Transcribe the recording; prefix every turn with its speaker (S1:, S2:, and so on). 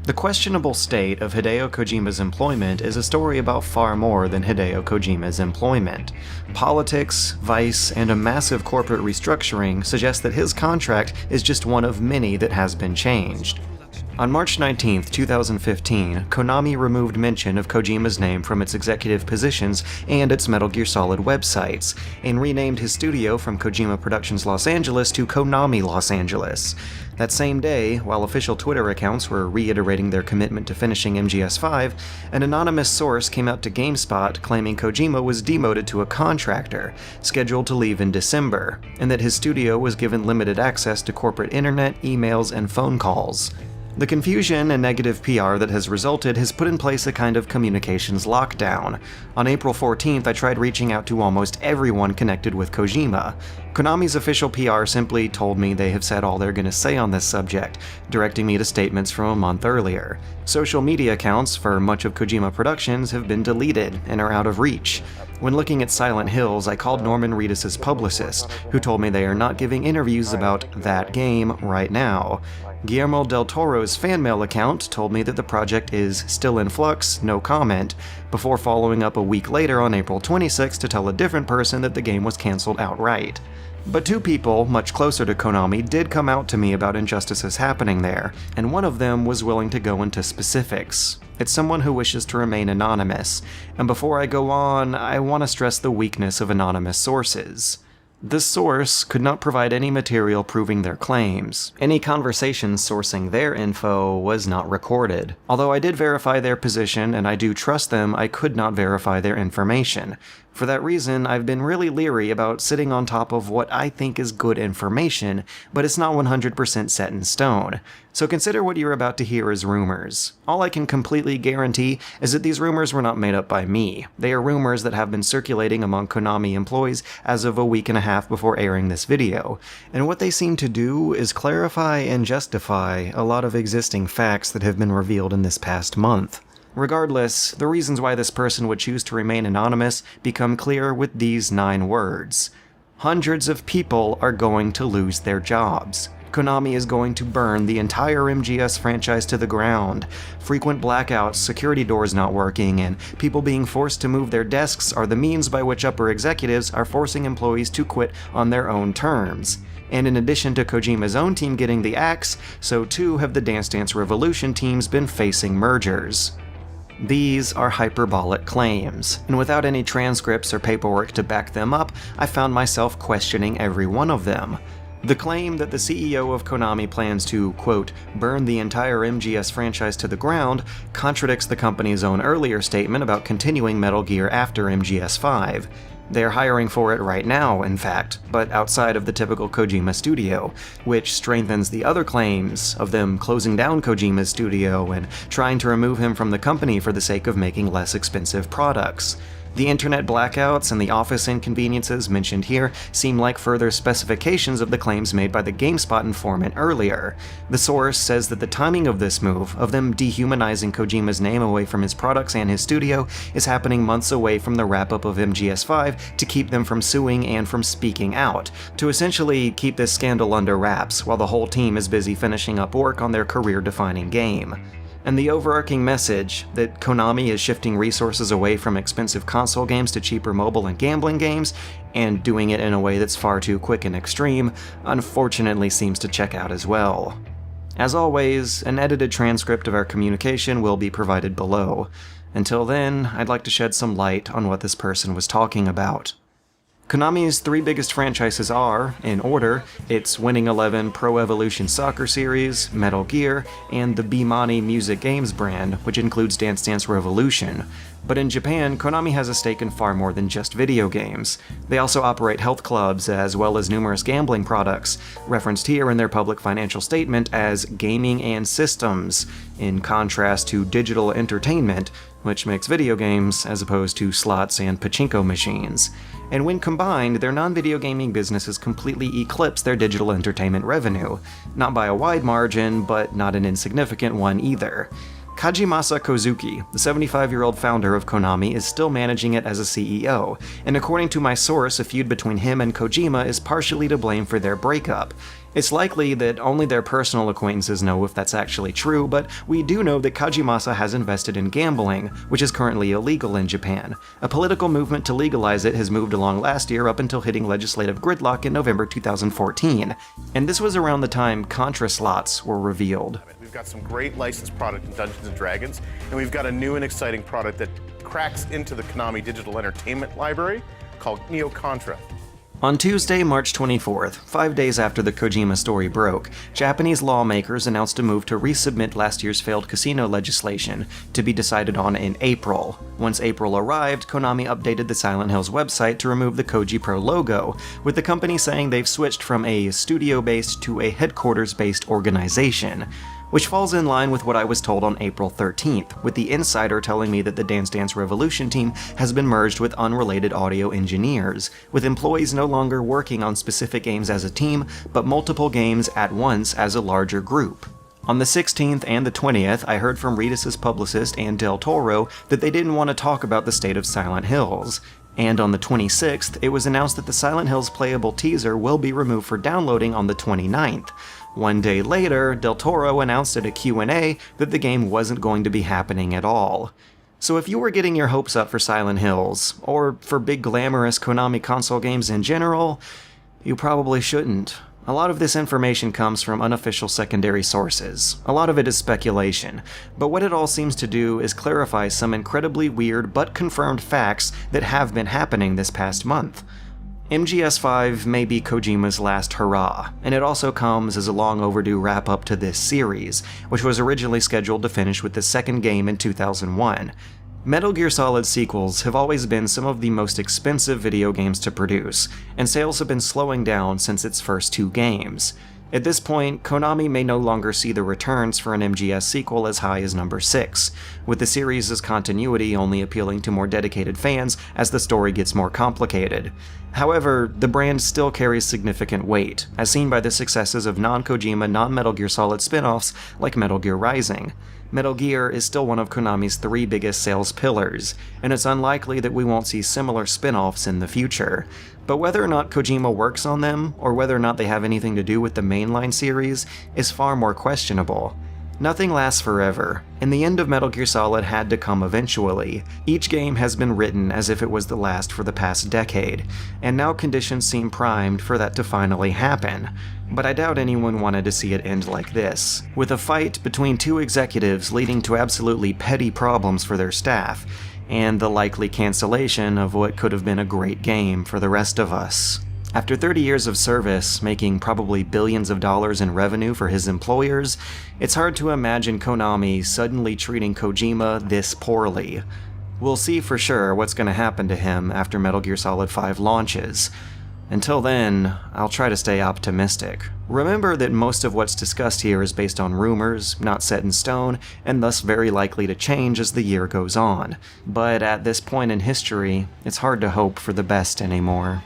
S1: The questionable state of Hideo Kojima's employment is a story about far more than Hideo Kojima's employment. Politics, vice, and a massive corporate restructuring suggest that his contract is just one of many that has been changed. On March 19, 2015, Konami removed mention of Kojima's name from its executive positions and its Metal Gear Solid websites, and renamed his studio from Kojima Productions Los Angeles to Konami Los Angeles. That same day, while official Twitter accounts were reiterating their commitment to finishing MGS5, an anonymous source came out to GameSpot claiming Kojima was demoted to a contractor, scheduled to leave in December, and that his studio was given limited access to corporate internet, emails, and phone calls. The confusion and negative PR that has resulted has put in place a kind of communications lockdown. On April 14th, I tried reaching out to almost everyone connected with Kojima. Konami's official PR simply told me they have said all they're going to say on this subject, directing me to statements from a month earlier. Social media accounts for much of Kojima Productions have been deleted and are out of reach. When looking at Silent Hills, I called Norman Reedus' publicist, who told me they are not giving interviews about that game right now. Guillermo del Toro's fan mail account told me that the project is still in flux, no comment, before following up a week later on April 26 to tell a different person that the game was cancelled outright. But two people, much closer to Konami, did come out to me about injustices happening there, and one of them was willing to go into specifics. It's someone who wishes to remain anonymous, and before I go on, I want to stress the weakness of anonymous sources. This source could not provide any material proving their claims. Any conversation sourcing their info was not recorded. Although I did verify their position and I do trust them, I could not verify their information. For that reason, I've been really leery about sitting on top of what I think is good information, but it's not 100% set in stone. So consider what you're about to hear as rumors. All I can completely guarantee is that these rumors were not made up by me. They are rumors that have been circulating among Konami employees as of a week and a half before airing this video, and what they seem to do is clarify and justify a lot of existing facts that have been revealed in this past month. Regardless, the reasons why this person would choose to remain anonymous become clear with these 9 words. Hundreds of people are going to lose their jobs. Konami is going to burn the entire MGS franchise to the ground. Frequent blackouts, security doors not working, and people being forced to move their desks are the means by which upper executives are forcing employees to quit on their own terms. And in addition to Kojima's own team getting the axe, so too have the Dance Dance Revolution teams been facing mergers. These are hyperbolic claims, and without any transcripts or paperwork to back them up, I found myself questioning every one of them. The claim that the CEO of Konami plans to, quote, burn the entire MGS franchise to the ground contradicts the company's own earlier statement about continuing Metal Gear after MGS5. They're hiring for it right now, in fact, but outside of the typical Kojima studio, which strengthens the other claims of them closing down Kojima's studio and trying to remove him from the company for the sake of making less expensive products. The internet blackouts and the office inconveniences mentioned here seem like further specifications of the claims made by the GameSpot informant earlier. The source says that the timing of this move, of them dehumanizing Kojima's name away from his products and his studio, is happening months away from the wrap-up of MGS5 to keep them from suing and from speaking out, to essentially keep this scandal under wraps while the whole team is busy finishing up work on their career-defining game. And the overarching message that Konami is shifting resources away from expensive console games to cheaper mobile and gambling games, and doing it in a way that's far too quick and extreme, unfortunately seems to check out as well. As always, an edited transcript of our communication will be provided below. Until then, I'd like to shed some light on what this person was talking about. Konami's 3 biggest franchises are, in order, its Winning Eleven Pro Evolution Soccer Series, Metal Gear, and the Bemani Music Games brand, which includes Dance Dance Revolution. But in Japan, Konami has a stake in far more than just video games. They also operate health clubs as well as numerous gambling products, referenced here in their public financial statement as gaming and systems, in contrast to digital entertainment, which makes video games as opposed to slots and pachinko machines. And when combined, their non-video gaming businesses completely eclipse their digital entertainment revenue. Not by a wide margin, but not an insignificant one either. Kajimasa Kozuki, the 75-year-old founder of Konami, is still managing it as a CEO, and according to my source, a feud between him and Kojima is partially to blame for their breakup. It's likely that only their personal acquaintances know if that's actually true, but we do know that Kajimasa has invested in gambling, which is currently illegal in Japan. A political movement to legalize it has moved along last year up until hitting legislative gridlock in November 2014, and this was around the time Contra slots were revealed.
S2: We've got some great licensed product in Dungeons & Dragons, and we've got a new and exciting product that cracks into the Konami digital entertainment library called Neo Contra.
S1: On Tuesday, March 24th, 5 days after the Kojima story broke, Japanese lawmakers announced a move to resubmit last year's failed casino legislation, to be decided on in April. Once April arrived, Konami updated the Silent Hills website to remove the Koji Pro logo, with the company saying they've switched from a studio-based to a headquarters-based organization, which falls in line with what I was told on April 13th, with the insider telling me that the Dance Dance Revolution team has been merged with unrelated audio engineers, with employees no longer working on specific games as a team, but multiple games at once as a larger group. On the 16th and the 20th, I heard from Redis's publicist and Del Toro that they didn't want to talk about the state of Silent Hills. And on the 26th, it was announced that the Silent Hills playable teaser will be removed for downloading on the 29th. One day later, Del Toro announced at a Q&A that the game wasn't going to be happening at all. So if you were getting your hopes up for Silent Hills, or for big glamorous Konami console games in general, you probably shouldn't. A lot of this information comes from unofficial secondary sources. A lot of it is speculation, but what it all seems to do is clarify some incredibly weird but confirmed facts that have been happening this past month. MGS5 may be Kojima's last hurrah, and it also comes as a long overdue wrap-up to this series, which was originally scheduled to finish with the second game in 2001. Metal Gear Solid sequels have always been some of the most expensive video games to produce, and sales have been slowing down since its first two games. At this point, Konami may no longer see the returns for an MGS sequel as high as number 6, with the series' continuity only appealing to more dedicated fans as the story gets more complicated. However, the brand still carries significant weight, as seen by the successes of non-Kojima, non-Metal Gear Solid spin-offs like Metal Gear Rising. Metal Gear is still one of Konami's 3 biggest sales pillars, and it's unlikely that we won't see similar spin-offs in the future. But whether or not Kojima works on them, or whether or not they have anything to do with the mainline series, is far more questionable. Nothing lasts forever, and the end of Metal Gear Solid had to come eventually. Each game has been written as if it was the last for the past decade, and now conditions seem primed for that to finally happen. But I doubt anyone wanted to see it end like this, with a fight between two executives leading to absolutely petty problems for their staff, and the likely cancellation of what could have been a great game for the rest of us. After 30 years of service, making probably billions of dollars in revenue for his employers, it's hard to imagine Konami suddenly treating Kojima this poorly. We'll see for sure what's going to happen to him after Metal Gear Solid 5 launches. Until then, I'll try to stay optimistic. Remember that most of what's discussed here is based on rumors, not set in stone, and thus very likely to change as the year goes on. But at this point in history, it's hard to hope for the best anymore.